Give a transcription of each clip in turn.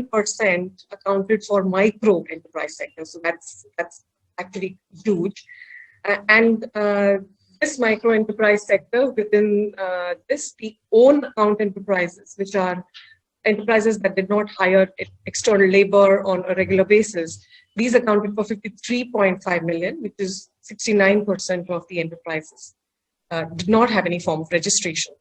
percent accounted for micro enterprise sector. So that's actually huge. And this micro enterprise sector, within this, the own account enterprises, which are enterprises that did not hire external labor on a regular basis, these accounted for 53.5 million, which is 69% of the enterprises did not have any form of registration.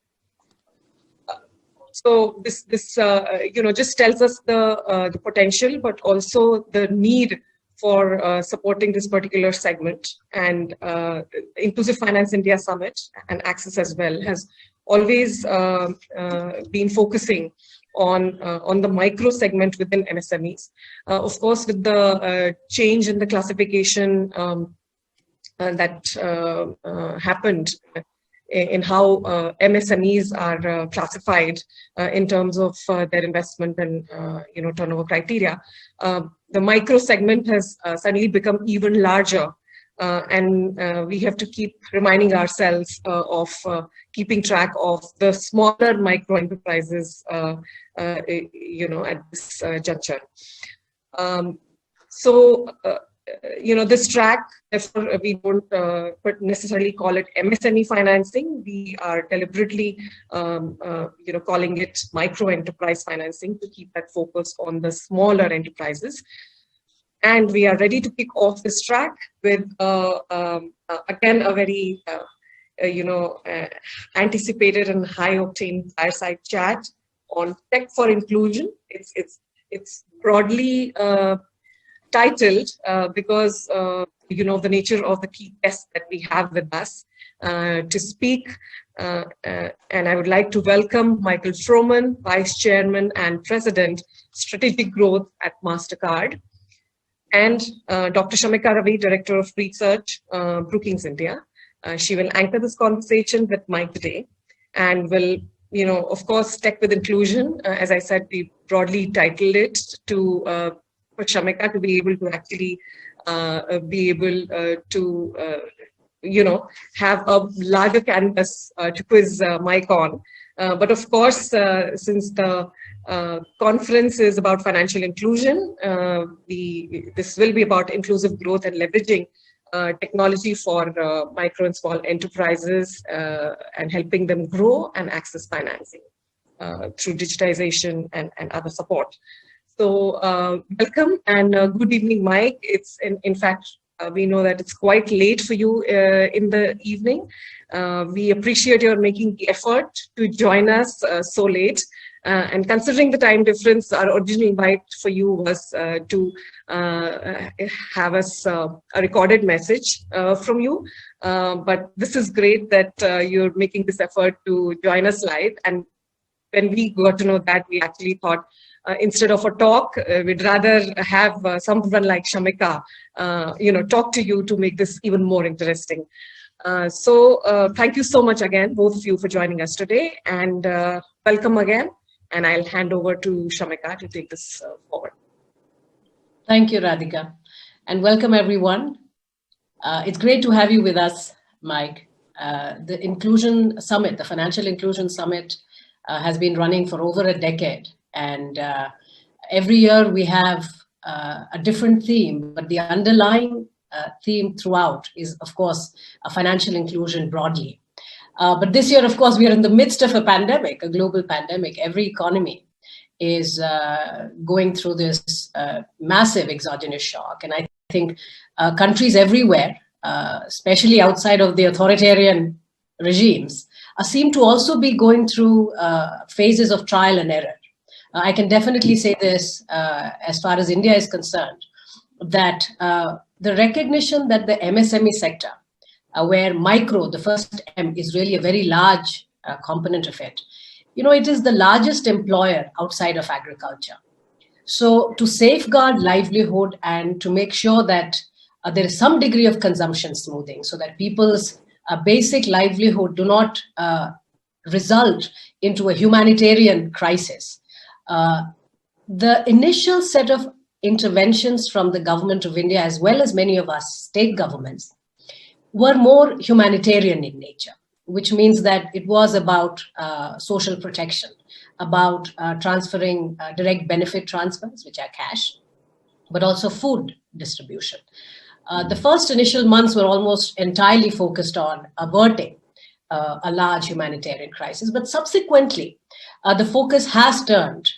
So this just tells us the potential, but also the need for supporting this particular segment. And Inclusive Finance India Summit and Access as well has always been focusing on the micro segment within MSMEs. Of course, with the change in the classification that happened in how MSMEs are classified in terms of their investment and turnover criteria, the micro segment has suddenly become even larger. And we have to keep reminding ourselves of keeping track of the smaller micro enterprises, at this juncture. This track, therefore, we don't necessarily call it MSME financing. We are deliberately, calling it micro enterprise financing to keep that focus on the smaller enterprises. And we are ready to kick off this track with, again, a very, anticipated and high-octane fireside chat on tech for inclusion. It's broadly titled because, the nature of the key guests that we have with us to speak. And I would like to welcome Michael Froman, Vice Chairman and President, Strategic Growth at MasterCard. And Dr. Shamika Ravi, Director of Research, Brookings India. She will anchor this conversation with Mike today and will, of course, tech with inclusion. As I said, we broadly titled it to for Shamika to be able to actually have a larger canvas to quiz Mike on. But of course, since the conference is about financial inclusion, this will be about inclusive growth and leveraging technology for micro and small enterprises and helping them grow and access financing through digitization and other support. So welcome and good evening, Mike. It's in fact, we know that it's quite late for you in the evening. We appreciate your making the effort to join us so late. And considering the time difference, our original invite for you was to have us a recorded message from you. But this is great that you're making this effort to join us live. And when we got to know that, we actually thought, instead of a talk, we'd rather have someone like Shamika, talk to you to make this even more interesting. So thank you so much again, both of you, for joining us today, and welcome again. And I'll hand over to Shamika to take this forward. Thank you, Radhika, and welcome everyone. It's great to have you with us, Mike. The Inclusion Summit, the Financial Inclusion Summit, has been running for over a decade. And every year we have a different theme, but the underlying theme throughout is, of course, financial inclusion broadly. But this year, of course, we are in the midst of a pandemic, a global pandemic. Every economy is going through this massive exogenous shock. And I think countries everywhere, especially outside of the authoritarian regimes, seem to also be going through phases of trial and error. I can definitely say this as far as India is concerned, that the recognition that the MSME sector, where micro, the first M, is really a very large component of it. It is the largest employer outside of agriculture. So to safeguard livelihood and to make sure that there is some degree of consumption smoothing so that people's basic livelihood do not result into a humanitarian crisis. The initial set of interventions from the government of India, as well as many of us state governments, were more humanitarian in nature, which means that it was about social protection. about transferring direct benefit transfers, which are cash, but also food distribution. The first initial months were almost entirely focused on averting a large humanitarian crisis, but subsequently, the focus has turned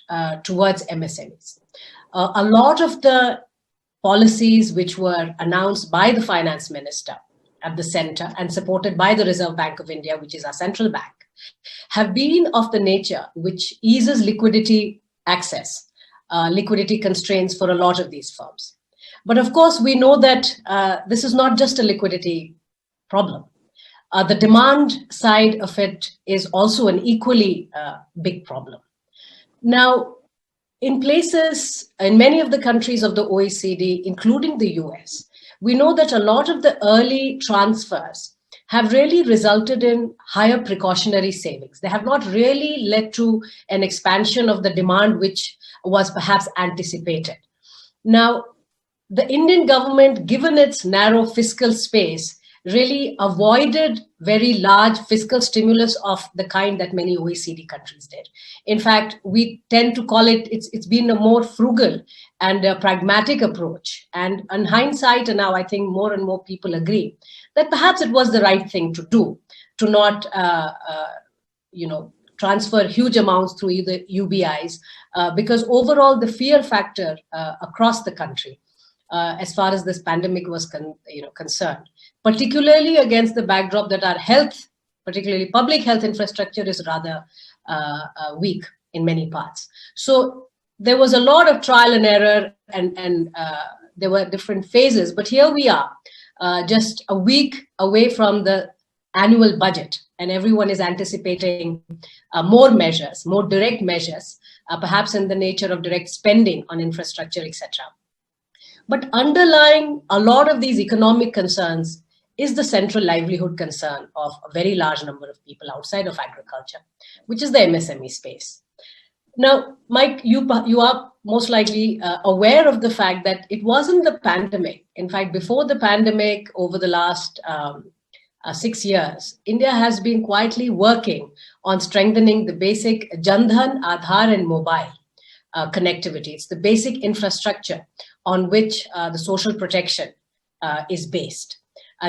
towards MSMEs. A lot of the policies which were announced by the finance minister at the center and supported by the Reserve Bank of India, which is our central bank, have been of the nature which eases liquidity access, liquidity constraints for a lot of these firms. But of course, we know that this is not just a liquidity problem. The demand side of it is also an equally big problem. Now, in many of the countries of the OECD, including the US, we know that a lot of the early transfers have really resulted in higher precautionary savings. They have not really led to an expansion of the demand which was perhaps anticipated. Now, the Indian government, given its narrow fiscal space, really avoided very large fiscal stimulus of the kind that many OECD countries did. In fact, we tend to call it's been a more frugal and a pragmatic approach. And in hindsight, and now I think more and more people agree, that perhaps it was the right thing to do, to not transfer huge amounts through either UBIs, because overall the fear factor across the country, as far as this pandemic was concerned, particularly against the backdrop that our health, particularly public health infrastructure, is rather weak in many parts. So there was a lot of trial and error, and there were different phases. But here we are, just a week away from the annual budget, and everyone is anticipating more measures, more direct measures, perhaps in the nature of direct spending on infrastructure, etc. But underlying a lot of these economic concerns is the central livelihood concern of a very large number of people outside of agriculture, which is the MSME space. Now, Mike, you are most likely aware of the fact that it wasn't the pandemic. In fact, before the pandemic, over the last 6 years, India has been quietly working on strengthening the basic Jan Dhan, Aadhaar and mobile connectivity. It's the basic infrastructure on which the social protection is based.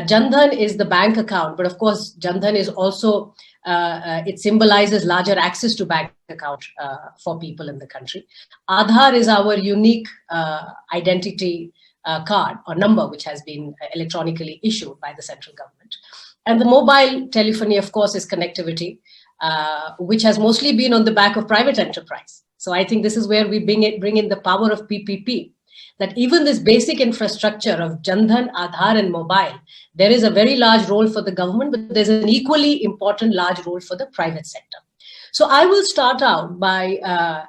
Jan Dhan is the bank account, but of course, Jan Dhan is also, it symbolizes larger access to bank account for people in the country. Aadhaar is our unique identity card or number, which has been electronically issued by the central government. And the mobile telephony, of course, is connectivity, which has mostly been on the back of private enterprise. So I think this is where we bring in the power of PPP, that even this basic infrastructure of Jan Dhan, Aadhaar and mobile, there is a very large role for the government, but there's an equally important large role for the private sector. So I will start out by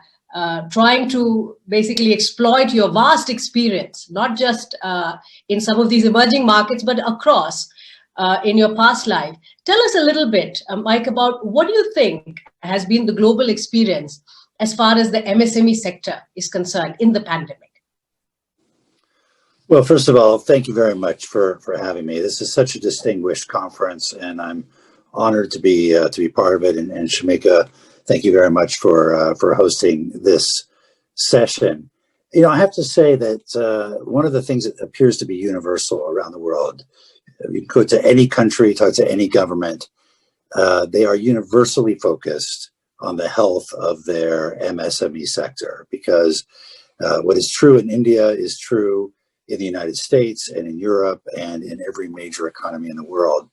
trying to basically exploit your vast experience, not just in some of these emerging markets, but across in your past life. Tell us a little bit, Mike, about what do you think has been the global experience as far as the MSME sector is concerned in the pandemic? Well, first of all, thank you very much for having me. This is such a distinguished conference, and I'm honored to be part of it. And Shamika, thank you very much for hosting this session. You know, I have to say that one of the things that appears to be universal around the world, you go to any country, talk to any government, they are universally focused on the health of their MSME sector, because what is true in India is true in the United States and in Europe and in every major economy in the world.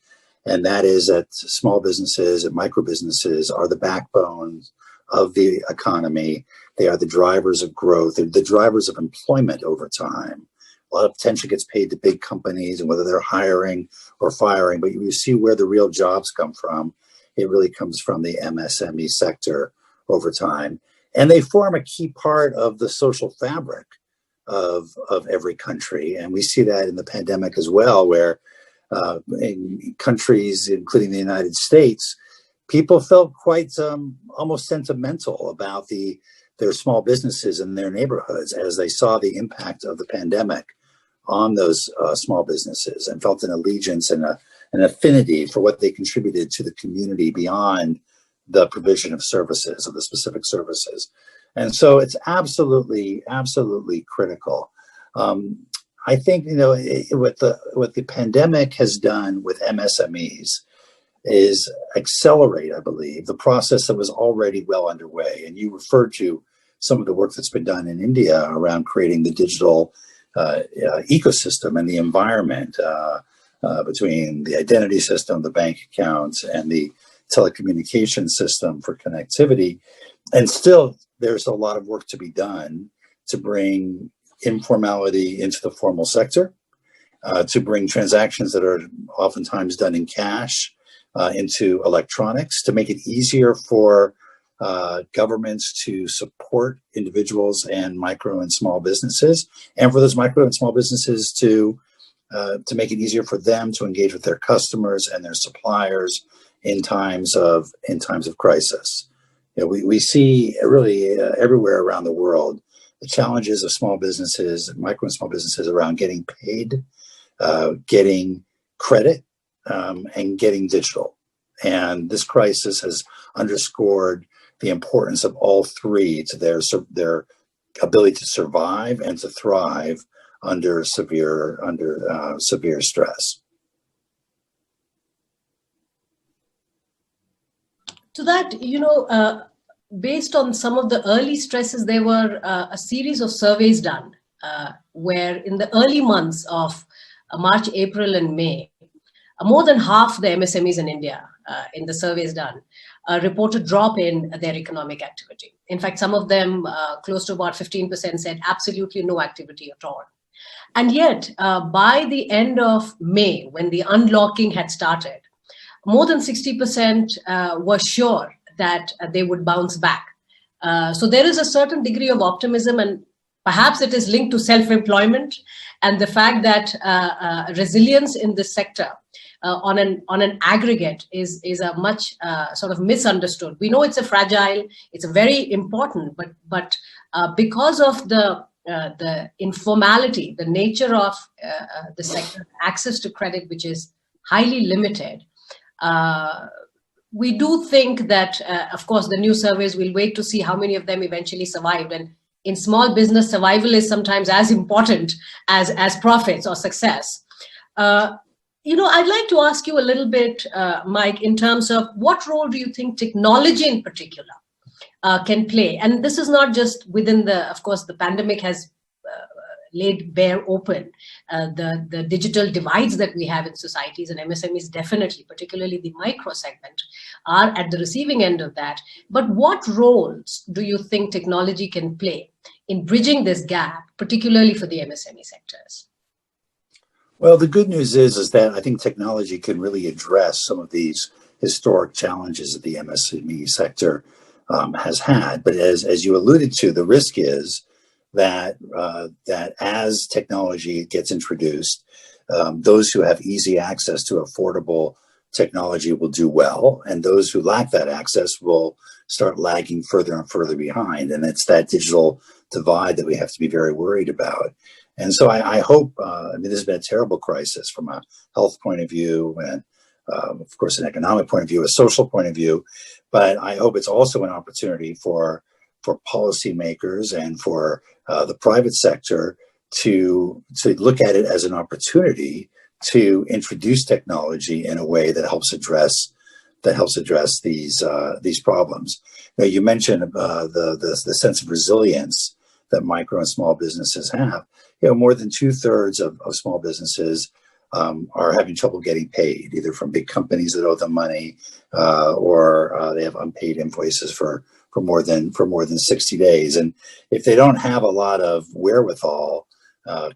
And that is that small businesses and micro businesses are the backbone of the economy. They are the drivers of growth. They're the drivers of employment over time. A lot of attention gets paid to big companies and whether they're hiring or firing, but you see where the real jobs come from. It really comes from the MSME sector over time. And they form a key part of the social fabric of every country. And we see that in the pandemic as well, where in countries, including the United States, people felt quite almost sentimental about their small businesses in their neighborhoods as they saw the impact of the pandemic on those small businesses, and felt an allegiance and an affinity for what they contributed to the community beyond the provision of services, of the specific services. And so it's absolutely critical. I think, what the pandemic has done with MSMEs is accelerate, I believe, the process that was already well underway. And you referred to some of the work that's been done in India around creating the digital ecosystem and the environment between the identity system, the bank accounts, and the telecommunication system for connectivity. And still, there's a lot of work to be done to bring informality into the formal sector, to bring transactions that are oftentimes done in cash into electronics, to make it easier for governments to support individuals and micro and small businesses, and for those micro and small businesses to make it easier for them to engage with their customers and their suppliers in times of crisis. We see really everywhere around the world the challenges of small businesses, micro and small businesses, around getting paid, getting credit, and getting digital. And this crisis has underscored the importance of all three to their ability to survive and to thrive under severe stress. To that, based on some of the early stresses, there were a series of surveys done where in the early months of March, April, and May, more than half the MSMEs in India, in the surveys done, reported drop in their economic activity. In fact, some of them, close to about 15%, said absolutely no activity at all. And yet, by the end of May, when the unlocking had started, more than 60% were sure that they would bounce back. So there is a certain degree of optimism, and perhaps it is linked to self-employment and the fact that resilience in this sector on an aggregate is a much sort of misunderstood. We know it's a fragile, it's a very important, but because of the informality, the nature of the sector, access to credit, which is highly limited, we do think that, of course, the new surveys, we'll wait to see how many of them eventually survived. And in small business, survival is sometimes as important as profits or success. I'd like to ask you a little bit, Mike, in terms of what role do you think technology in particular can play? And this is not just within of course, the pandemic has laid bare open the digital divides that we have in societies, and MSMEs definitely, particularly the micro segment, are at the receiving end of that. But what roles do you think technology can play in bridging this gap, particularly for the MSME sectors? Well, the good news is that I think technology can really address some of these historic challenges that the MSME sector has had. But as you alluded to, the risk is that as technology gets introduced, those who have easy access to affordable technology will do well, and those who lack that access will start lagging further and further behind. And it's that digital divide that we have to be very worried about. And so I hope, this has been a terrible crisis from a health point of view and, of course, an economic point of view, a social point of view, but I hope it's also an opportunity for policymakers and for the private sector to look at it as an opportunity to introduce technology in a way that helps address these problems. Now, you mentioned the sense of resilience that micro and small businesses have. More than 2/3 of small businesses are having trouble getting paid, either from big companies that owe them money, or they have unpaid invoices for more than 60 days. And if they don't have a lot of wherewithal,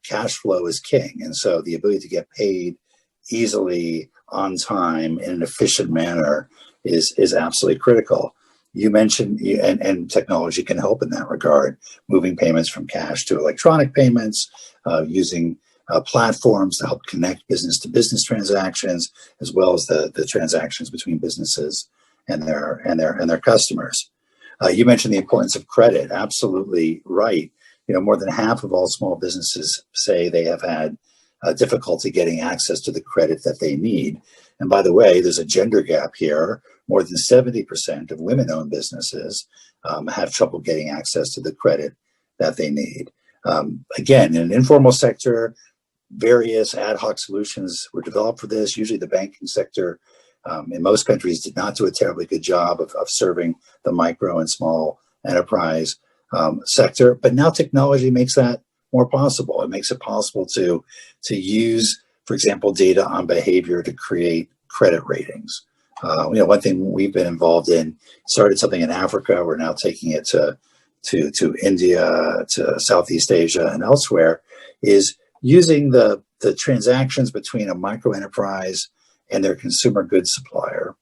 cash flow is king. And so the ability to get paid easily, on time, in an efficient manner is absolutely critical. You mentioned, and technology can help in that regard, moving payments from cash to electronic payments, using platforms to help connect business to business transactions, as well as the transactions between businesses and their customers. You mentioned the importance of credit. Absolutely right. More than half of all small businesses say they have had difficulty getting access to the credit that they need. And by the way, there's a gender gap here. More than 70% of women-owned businesses have trouble getting access to the credit that they need. Again, in an informal sector, various ad hoc solutions were developed for this. Usually the banking sector in most countries did not do a terribly good job of serving the micro and small enterprise sector. But now technology makes that more possible. It makes it possible to use, for example, data on behavior to create credit ratings. One thing we've been involved in, started something in Africa. We're now taking it to India, to Southeast Asia, and elsewhere, is using the transactions between a micro enterprise and their consumer goods supplier,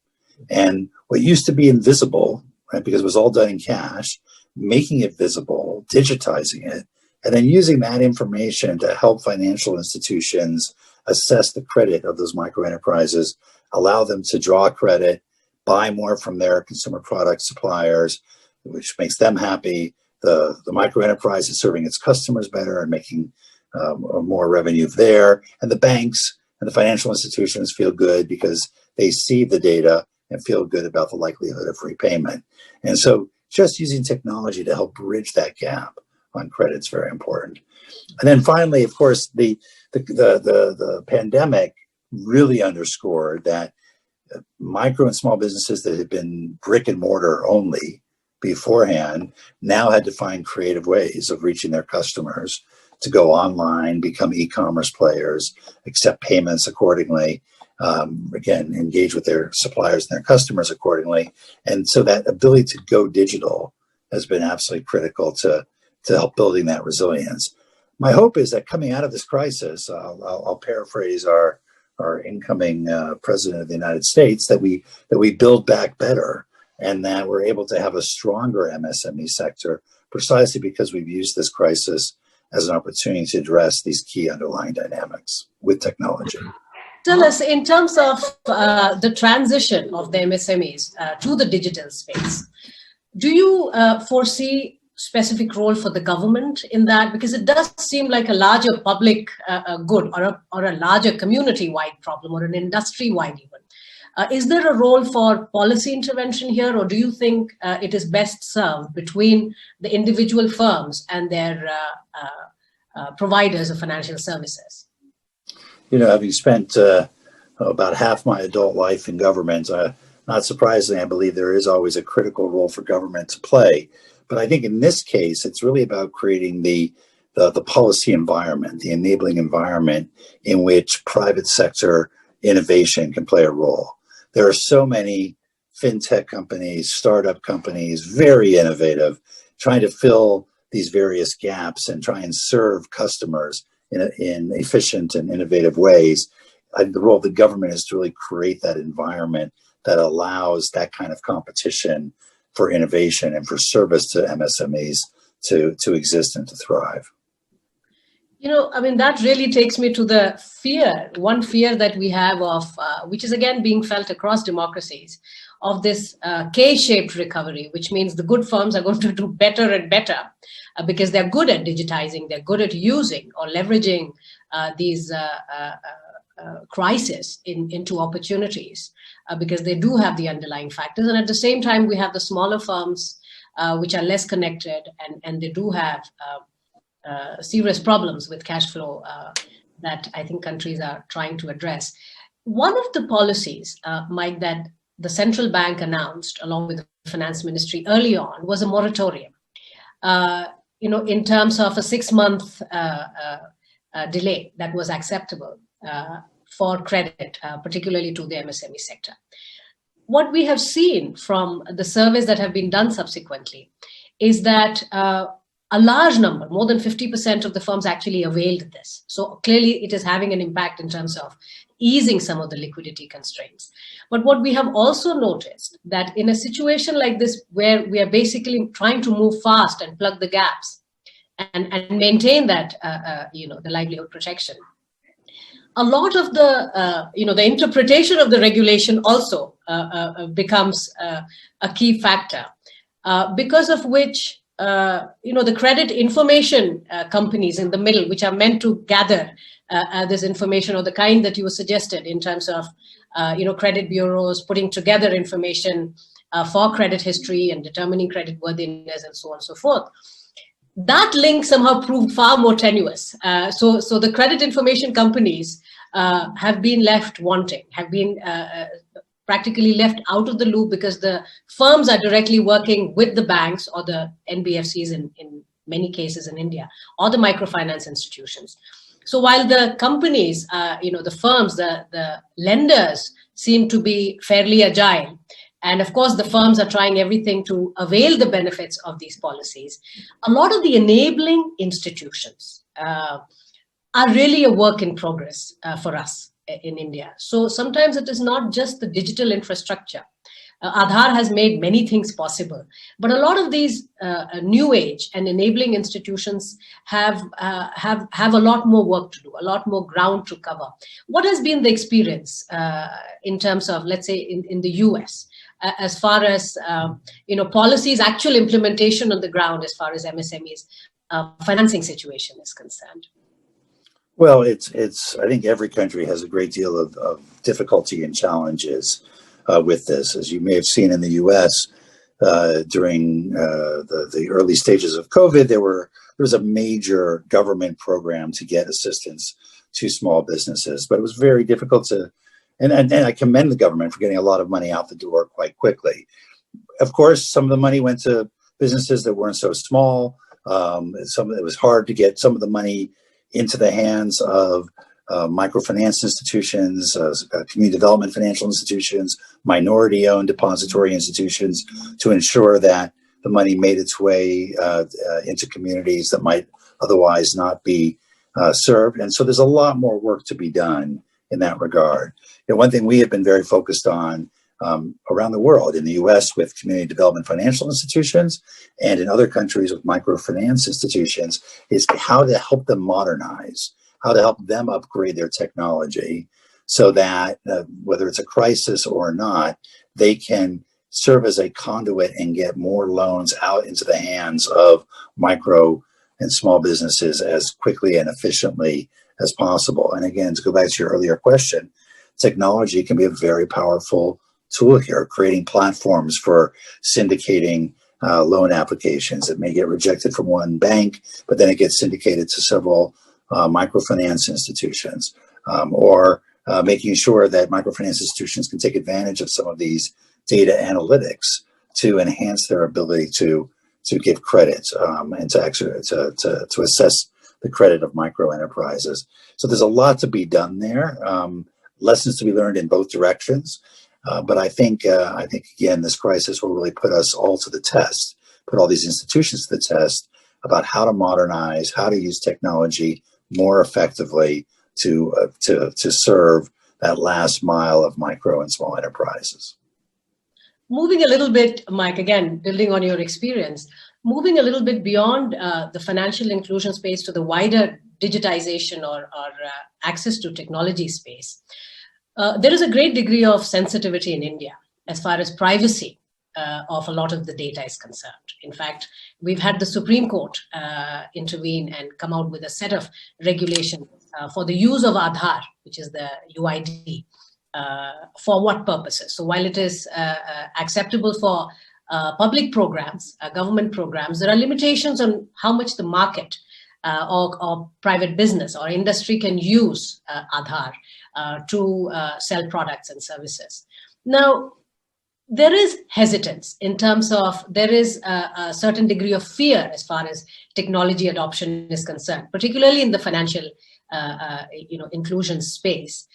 and what used to be invisible, right, because it was all done in cash, making it visible, digitizing it, and then using that information to help financial institutions assess the credit of those micro enterprises, allow them to draw credit, buy more from their consumer product suppliers, which makes them happy. The micro enterprise is serving its customers better and making more revenue there. And the banks and the financial institutions feel good because they see the data and feel good about the likelihood of repayment. And so just using technology to help bridge that gap on credit is very important. And then finally, of course, the pandemic really underscored that micro and small businesses that had been brick and mortar only beforehand now had to find creative ways of reaching their customers, to go online, become e-commerce players, accept payments accordingly, again, engage with their suppliers and their customers accordingly. And so that ability to go digital has been absolutely critical to help building that resilience. My hope is that coming out of this crisis, I'll paraphrase our incoming president of the United States, that we build back better, and that we're able to have a stronger MSME sector, precisely because we've used this crisis as an opportunity to address these key underlying dynamics with technology. Tell us, in terms of the transition of the MSMEs to the digital space, do you foresee specific role for the government in that? Because it does seem like a larger public good, or a larger community-wide problem, or an industry-wide even. Is there a role for policy intervention here, or do you think it is best served between the individual firms and their providers of financial services? Having spent about half my adult life in government, not surprisingly, I believe there is always a critical role for government to play. But I think in this case, it's really about creating the policy environment, the enabling environment in which private sector innovation can play a role. There are so many fintech companies, startup companies, very innovative, trying to fill these various gaps and try and serve customers in efficient and innovative ways. I think the role of the government is to really create that environment that allows that kind of competition for innovation and for service to MSMEs to exist and to thrive. That really takes me to the one fear that we have of, which is again being felt across democracies, of this K-shaped recovery, which means the good firms are going to do better and better because they're good at digitizing, they're good at using or leveraging these crises into opportunities because they do have the underlying factors. And at the same time, we have the smaller firms which are less connected and they do have serious problems with cash flow that I think countries are trying to address. One of the policies, Mike, that the central bank announced along with the finance ministry early on was a moratorium. In terms of a 6-month delay that was acceptable for credit, particularly to the MSME sector. What we have seen from the surveys that have been done subsequently is that a large number, more than 50% of the firms actually availed this. So clearly it is having an impact in terms of easing some of the liquidity constraints. But what we have also noticed that in a situation like this, where we are basically trying to move fast and plug the gaps and maintain that, the livelihood protection, a lot of the interpretation of the regulation also becomes a key factor, because of which the credit information companies in the middle, which are meant to gather this information of the kind that you suggested in terms of credit bureaus putting together information for credit history and determining credit worthiness and so on and so forth. That link somehow proved far more tenuous. So the credit information companies have been left wanting, have been practically left out of the loop because the firms are directly working with the banks or the NBFCs in many cases in India, or the microfinance institutions. So while the companies, the firms, the lenders seem to be fairly agile, and of course, the firms are trying everything to avail the benefits of these policies, a lot of the enabling institutions are really a work in progress for us in India. So sometimes it is not just the digital infrastructure. Aadhaar has made many things possible, but a lot of these new age and enabling institutions have a lot more work to do, a lot more ground to cover. What has been the experience in terms of, let's say, in the US, as far as policies, actual implementation on the ground, as far as MSMEs financing situation is concerned? Well, it's. I think every country has a great deal of difficulty and challenges with this. As you may have seen in the U.S. During the early stages of COVID, there was a major government program to get assistance to small businesses, but it was very difficult to. And I commend the government for getting a lot of money out the door quite quickly. Of course, some of the money went to businesses that weren't so small. It was hard to get some of the money into the hands of microfinance institutions, community development financial institutions, minority-owned depository institutions, to ensure that the money made its way into communities that might otherwise not be served. And so there's a lot more work to be done in that regard. One thing we have been very focused on around the world, in the US with community development financial institutions and in other countries with microfinance institutions, is how to help them modernize, how to help them upgrade their technology so that whether it's a crisis or not, they can serve as a conduit and get more loans out into the hands of micro and small businesses as quickly and efficiently as possible. And again, to go back to your earlier question, technology can be a very powerful tool here, creating platforms for syndicating loan applications that may get rejected from one bank, but then it gets syndicated to several microfinance institutions, or making sure that microfinance institutions can take advantage of some of these data analytics to enhance their ability to give credit and to actually to assess the credit of micro enterprises. So there's a lot to be done there. Lessons to be learned in both directions. But I think again, this crisis will really put us all to the test, put all these institutions to the test about how to modernize, how to use technology more effectively to serve that last mile of micro and small enterprises. Moving a little bit, Mike, again, building on your experience, moving a little bit beyond the financial inclusion space to the wider digitization or access to technology space. There is a great degree of sensitivity in India as far as privacy of a lot of the data is concerned. In fact, we've had the Supreme Court intervene and come out with a set of regulations for the use of Aadhaar, which is the UID, for what purposes. So while it is acceptable for public programs, government programs, there are limitations on how much the market or private business or industry can use Aadhaar to sell products and services. Now, there is hesitance in terms of, there is a certain degree of fear as far as technology adoption is concerned, particularly in the financial inclusion space.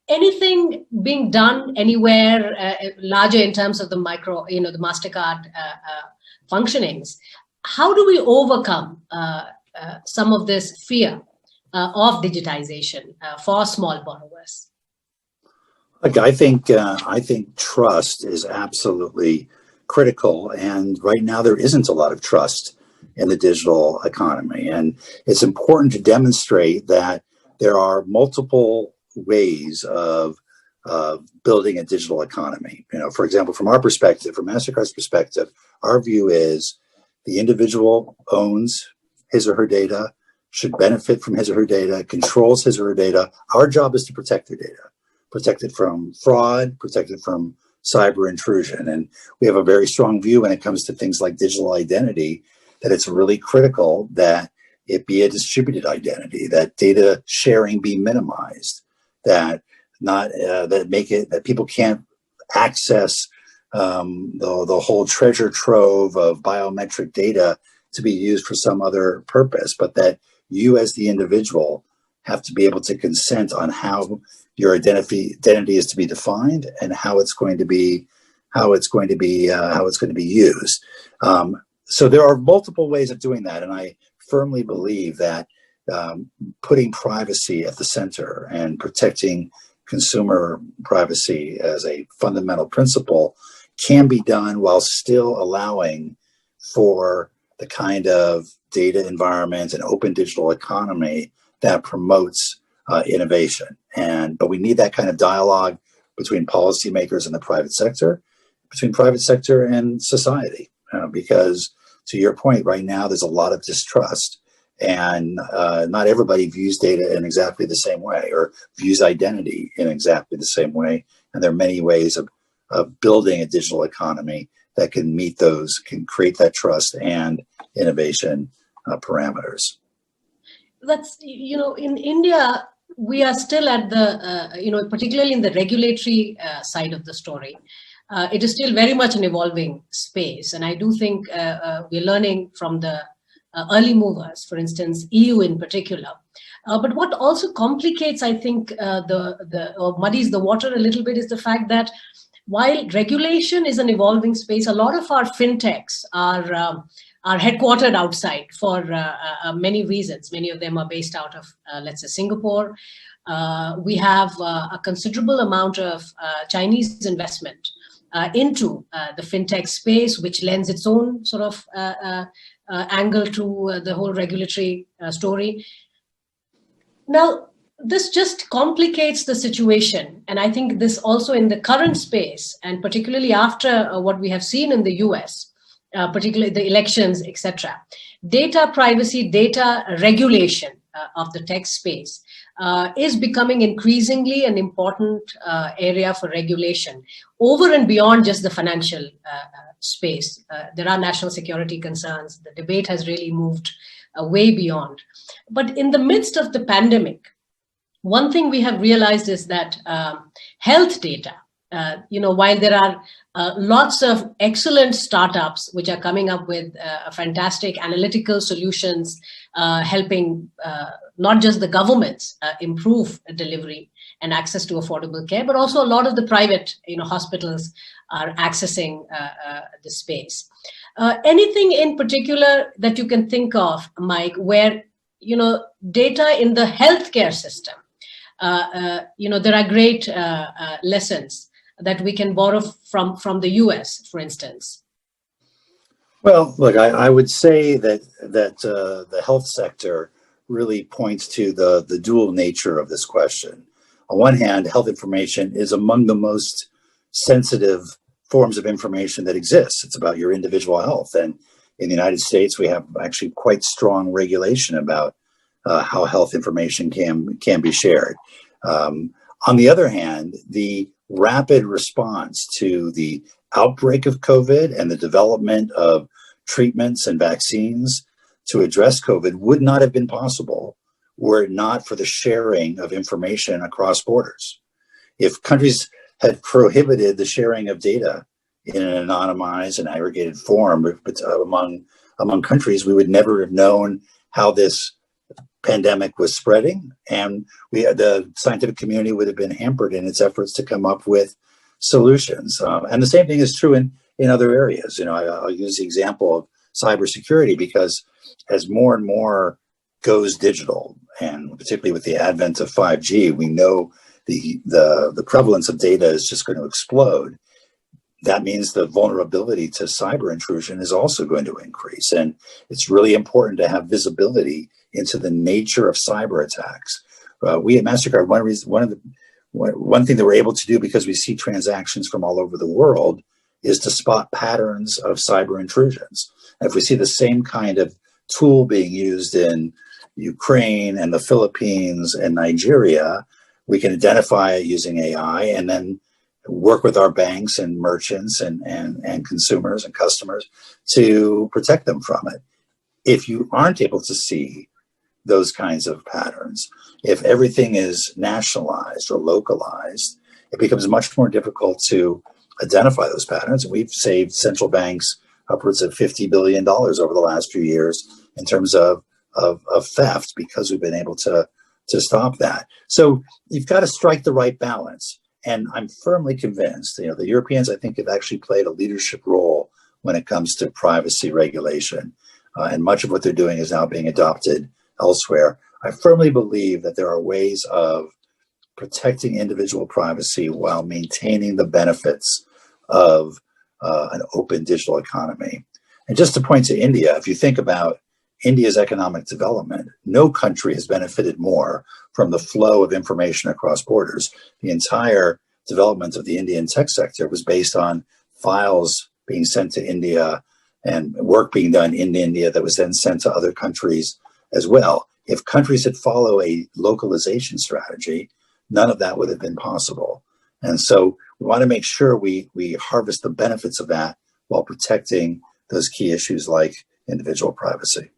Anything being done anywhere larger in terms of the the MasterCard functionings? How do we overcome some of this fear of digitization for small borrowers? Look, I think trust is absolutely critical, and right now there isn't a lot of trust in the digital economy, and it's important to demonstrate that there are multiple ways of building a digital economy. For example, from our perspective, from MasterCard's perspective, our view is the individual owns his or her data, should benefit from his or her data, controls his or her data. Our job is to protect their data. protected from fraud, protected from cyber intrusion. And we have a very strong view when it comes to things like digital identity, that it's really critical that it be a distributed identity, that data sharing be minimized, that not that people can't access the whole treasure trove of biometric data to be used for some other purpose, but that you as the individual have to be able to consent on how your identity is to be defined and how it's going to be used. So there are multiple ways of doing that, and I firmly believe that putting privacy at the center and protecting consumer privacy as a fundamental principle can be done while still allowing for the kind of data environment and open digital economy that promotes innovation. But we need that kind of dialogue between policymakers and the private sector, between private sector and society, because to your point, right now there's a lot of distrust, and not everybody views data in exactly the same way or views identity in exactly the same way. And there are many ways of building a digital economy that can create that trust and innovation parameters. That's, in India, we are still at the, particularly in the regulatory side of the story. It is still very much an evolving space. And I do think we're learning from the early movers, for instance, EU in particular. But what also complicates, I think, or muddies the water a little bit is the fact that while regulation is an evolving space, a lot of our fintechs are headquartered outside for many reasons. Many of them are based out of, let's say, Singapore. We have a considerable amount of Chinese investment into the fintech space, which lends its own sort of angle to the whole regulatory story. Now, this just complicates the situation. And I think this also in the current space, and particularly after what we have seen in the US, particularly the elections, etc., data privacy, data regulation of the tech space is becoming increasingly an important area for regulation over and beyond just the financial space. There are national security concerns. The debate has really moved way beyond. But in the midst of the pandemic, one thing we have realized is that health data, while there are lots of excellent startups which are coming up with fantastic analytical solutions, helping not just the governments improve delivery and access to affordable care, but also a lot of the private hospitals are accessing the space. Anything in particular that you can think of, Mike, where data in the healthcare system, there are great lessons that we can borrow from the US, for instance? Well, look, I would say that the health sector really points to the dual nature of this question. On one hand, health information is among the most sensitive forms of information that exists. It's about your individual health. And in the United States, we have actually quite strong regulation about how health information can be shared. On the other hand, the rapid response to the outbreak of COVID and the development of treatments and vaccines to address COVID would not have been possible were it not for the sharing of information across borders. If countries had prohibited the sharing of data in an anonymized and aggregated form among countries, we would never have known how this pandemic was spreading, and the scientific community would have been hampered in its efforts to come up with solutions. And the same thing is true in other areas. I'll use the example of cybersecurity, because as more and more goes digital, and particularly with the advent of 5G, we know the prevalence of data is just going to explode. That means the vulnerability to cyber intrusion is also going to increase. And it's really important to have visibility into the nature of cyber attacks. We at MasterCard, one thing that we're able to do, because we see transactions from all over the world, is to spot patterns of cyber intrusions. And if we see the same kind of tool being used in Ukraine and the Philippines and Nigeria, we can identify it using AI and then work with our banks and merchants and consumers and customers to protect them from it. If you aren't able to see those kinds of patterns, if everything is nationalized or localized, it becomes much more difficult to identify those patterns. We've saved central banks upwards of $50 billion over the last few years in terms of theft because we've been able to stop that. So you've got to strike the right balance. And I'm firmly convinced, the Europeans, I think, have actually played a leadership role when it comes to privacy regulation. And much of what they're doing is now being adopted elsewhere. I firmly believe that there are ways of protecting individual privacy while maintaining the benefits of an open digital economy. And just to point to India, if you think about India's economic development, no country has benefited more from the flow of information across borders. The entire development of the Indian tech sector was based on files being sent to India and work being done in India that was then sent to other countries as well. If countries had followed a localization strategy, none of that would have been possible. And so we want to make sure we harvest the benefits of that while protecting those key issues like individual privacy.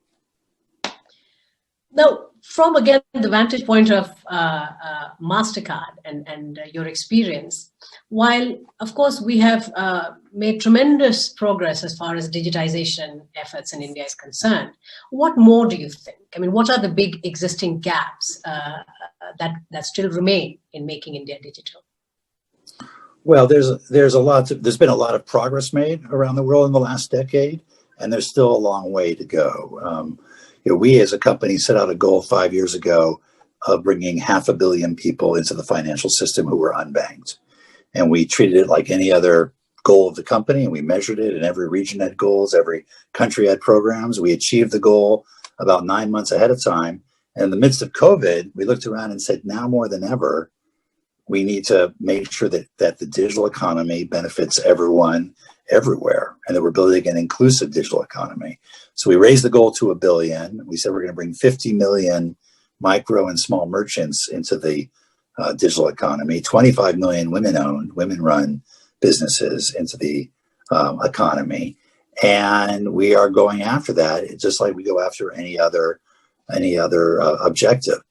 Now, from again the vantage point of MasterCard and your experience, while of course we have made tremendous progress as far as digitization efforts in India is concerned, what more do you think? I mean, what are the big existing gaps that still remain in making India digital? Well, there's been a lot of progress made around the world in the last decade, and there's still a long way to go. We as a company set out a goal 5 years ago of bringing 500 million people into the financial system who were unbanked. And we treated it like any other goal of the company, and we measured it, and every region had goals, every country had programs. We achieved the goal about 9 months ahead of time. And in the midst of COVID, we looked around and said, now more than ever, we need to make sure that the digital economy benefits everyone everywhere, and that we're building an inclusive digital economy. So we raised the goal to 1 billion. We said we're going to bring 50 million micro and small merchants into the digital economy, 25 million women-owned, women-run businesses into the economy. And we are going after that, just like we go after any other objective.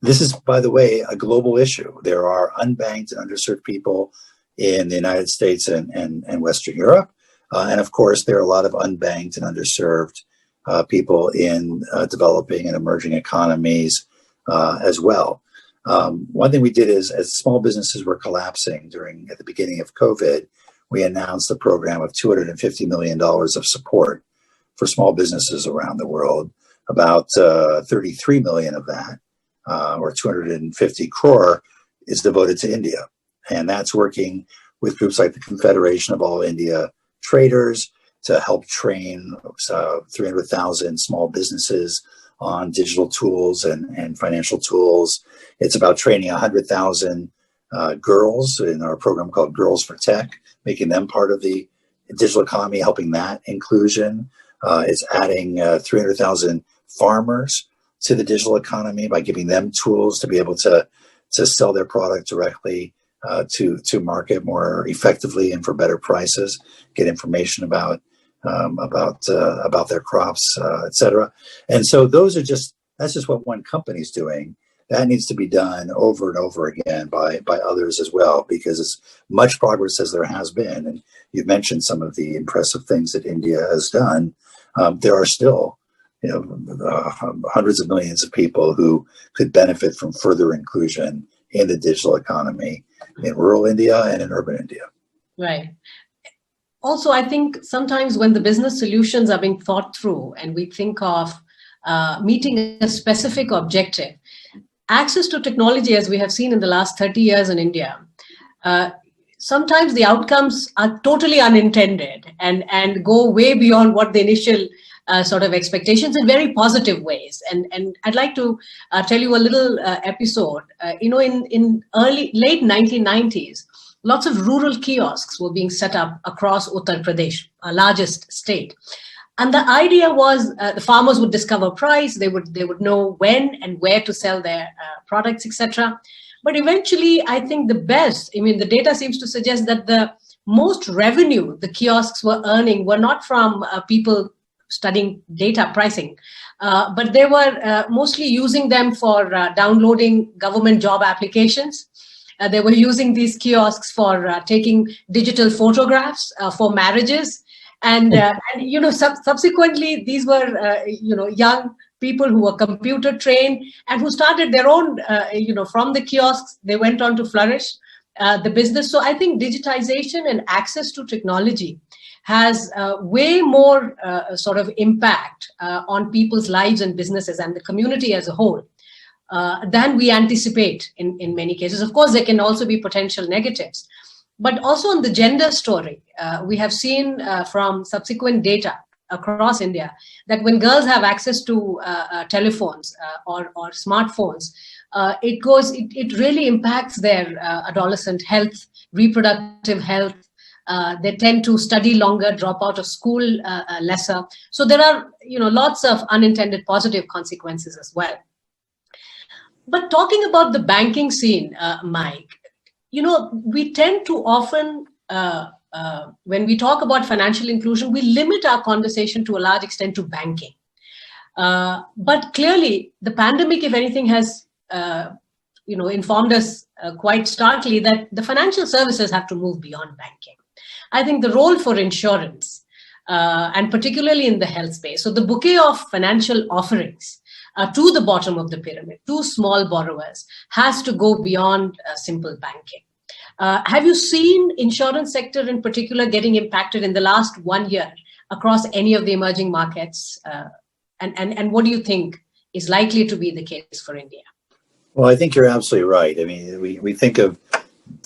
This is, by the way, a global issue. There are unbanked and underserved people in the United States and Western Europe. And of course, there are a lot of unbanked and underserved people in developing and emerging economies as well. One thing we did is, as small businesses were collapsing at the beginning of COVID, we announced a program of $250 million of support for small businesses around the world. About 33 million of that, or 250 crore, is devoted to India. And that's working with groups like the Confederation of All India Traders to help train 300,000 small businesses on digital tools and financial tools. It's about training 100,000 girls in our program called Girls for Tech, making them part of the digital economy, helping that inclusion. It's adding 300,000 farmers to the digital economy by giving them tools to be able to sell their product directly to market more effectively and for better prices, get information about their crops, etc. And so that's just what one company's doing. That needs to be done over and over again by others as well, because as much progress as there has been, and you've mentioned some of the impressive things that India has done, there are still hundreds of millions of people who could benefit from further inclusion in the digital economy in rural India and in urban India. Right. Also, I think sometimes when the business solutions are being thought through and we think of meeting a specific objective, access to technology, as we have seen in the last 30 years in India, sometimes the outcomes are totally unintended and go way beyond what the initial sort of expectations in very positive ways. And I'd like to tell you a little episode. In late 1990s, lots of rural kiosks were being set up across Uttar Pradesh, our largest state. And the idea was the farmers would discover price, they would know when and where to sell their products, etc. But eventually, I think the data seems to suggest that the most revenue the kiosks were earning were not from people studying data pricing, but they were mostly using them for downloading government job applications. They were using these kiosks for taking digital photographs for marriages. And subsequently, these were, young people who were computer trained and who started their own, from the kiosks, they went on to flourish the business. So I think digitization and access to technology has way more sort of impact on people's lives and businesses and the community as a whole than we anticipate in many cases. Of course, there can also be potential negatives. But also on the gender story, we have seen from subsequent data across India that when girls have access to telephones or smartphones, it really impacts their adolescent health, reproductive health. They tend to study longer, drop out of school lesser. So there are lots of unintended positive consequences as well. But talking about the banking scene, Mike, we tend to often, when we talk about financial inclusion, we limit our conversation to a large extent to banking. But clearly, the pandemic, if anything, has informed us quite starkly that the financial services have to move beyond banking. I think the role for insurance, and particularly in the health space, so the bouquet of financial offerings to the bottom of the pyramid, to small borrowers, has to go beyond simple banking. Have you seen insurance sector in particular getting impacted in the last 1 year across any of the emerging markets? And what do you think is likely to be the case for India? Well, I think you're absolutely right. I mean, we think of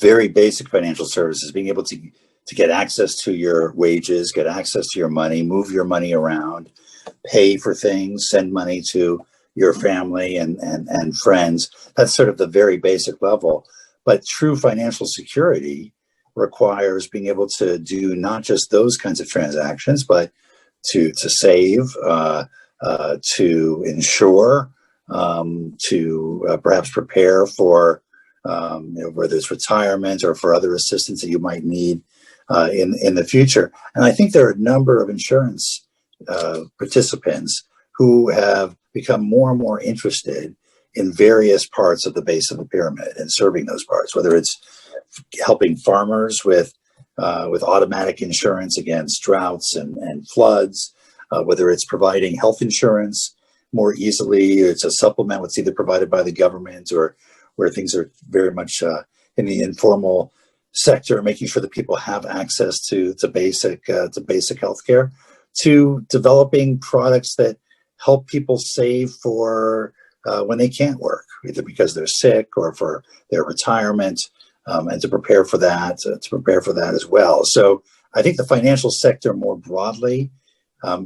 very basic financial services, being able to get access to your wages, get access to your money, move your money around, pay for things, send money to your family and friends. That's sort of the very basic level. But true financial security requires being able to do not just those kinds of transactions, but to save, to insure, to perhaps prepare for whether it's retirement or for other assistance that you might need in the future. And I think there are a number of insurance participants who have become more and more interested in various parts of the base of the pyramid and serving those parts, whether it's helping farmers with automatic insurance against droughts and floods, whether it's providing health insurance more easily, it's a supplement what's either provided by the government or where things are very much in the informal sector, making sure that people have access to basic healthcare, to developing products that help people save for when they can't work, either because they're sick or for their retirement, and to prepare for that as well. So I think the financial sector more broadly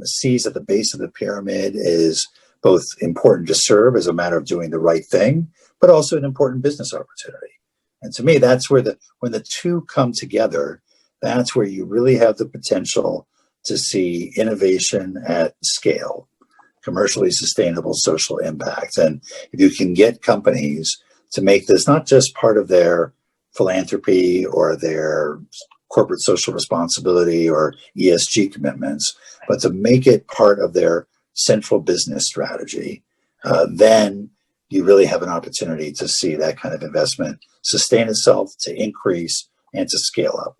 sees that the base of the pyramid is both important to serve as a matter of doing the right thing, but also an important business opportunity. And to me, that's where when the two come together, that's where you really have the potential to see innovation at scale, commercially sustainable social impact. And if you can get companies to make this not just part of their philanthropy or their corporate social responsibility or ESG commitments, but to make it part of their central business strategy, then you really have an opportunity to see that kind of investment sustain itself, to increase, and to scale up.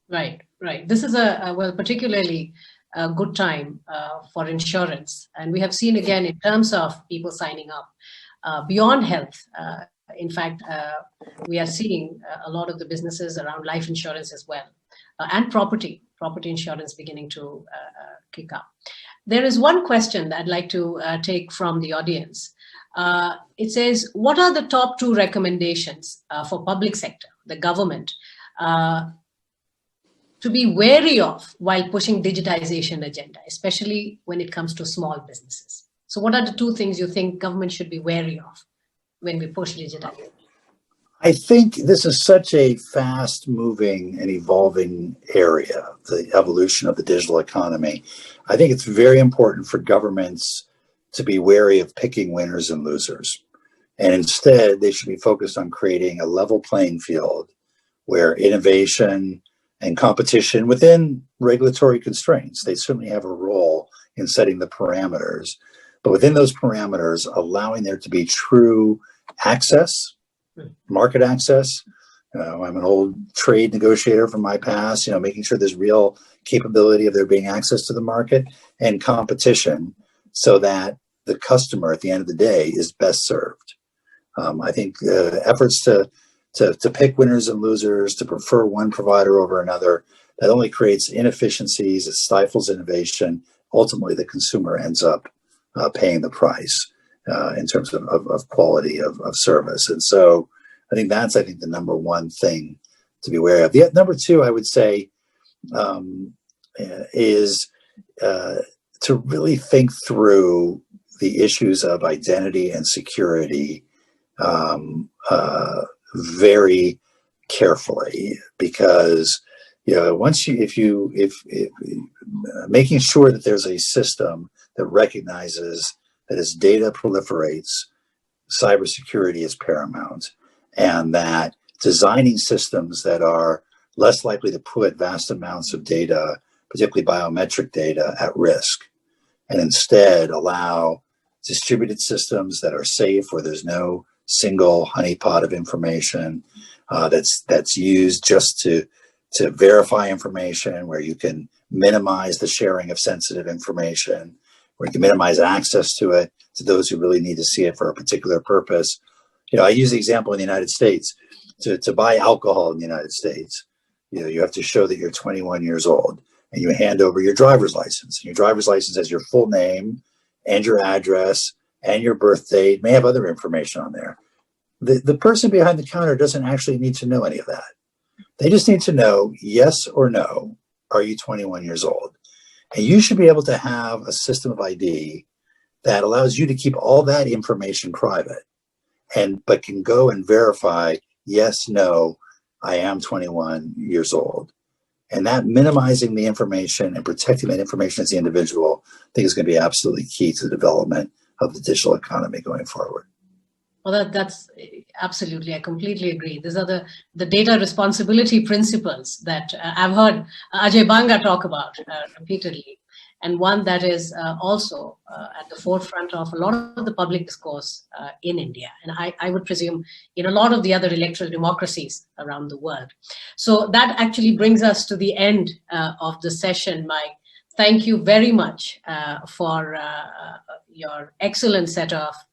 Right. This is particularly a good time for insurance. And we have seen again in terms of people signing up beyond health. In fact, we are seeing a lot of the businesses around life insurance as well, and property insurance beginning to kick up. There is one question that I'd like to take from the audience. It says, what are the top 2 recommendations for public sector, the government, to be wary of while pushing digitization agenda, especially when it comes to small businesses? So what are the 2 things you think government should be wary of when we push digitization? I think this is such a fast moving and evolving area, the evolution of the digital economy. I think it's very important for governments to be wary of picking winners and losers. And instead, they should be focused on creating a level playing field where innovation and competition within regulatory constraints, they certainly have a role in setting the parameters, but within those parameters, allowing there to be true access, market access. I'm an old trade negotiator from my past, making sure there's real capability of there being access to the market and competition so that the customer at the end of the day is best served. I think efforts to pick winners and losers, to prefer one provider over another, that only creates inefficiencies, it stifles innovation. Ultimately, the consumer ends up paying the price in terms of quality of service. And so I think that's, the number one thing to be aware of. The number two, I would say, is to really think through the issues of identity and security very carefully, because if making sure that there's a system that recognizes that as data proliferates, cybersecurity is paramount, and that designing systems that are less likely to put vast amounts of data, particularly biometric data, at risk, and instead allow distributed systems that are safe, where there's no single honeypot of information that's used just to verify information, where you can minimize the sharing of sensitive information, where you can minimize access to it to those who really need to see it for a particular purpose. I use the example in the United States. To buy alcohol in the United States, you have to show that you're 21 years old, and you hand over your driver's license. And your driver's license has your full name and your address and your birth date, may have other information on there. The person behind the counter doesn't actually need to know any of that. They just need to know, yes or no, are you 21 years old? And you should be able to have a system of ID that allows you to keep all that information private, but can go and verify, yes, no, I am 21 years old. And that minimizing the information and protecting that information as the individual, I think is going to be absolutely key to the development of the digital economy going forward. Well, that's absolutely, I completely agree. These are the data responsibility principles that I've heard Ajay Banga talk about repeatedly, and one that is also at the forefront of a lot of the public discourse in India, and I would presume in a lot of the other electoral democracies around the world. So that actually brings us to the end of the session, Mike. Thank you very much for your excellent set of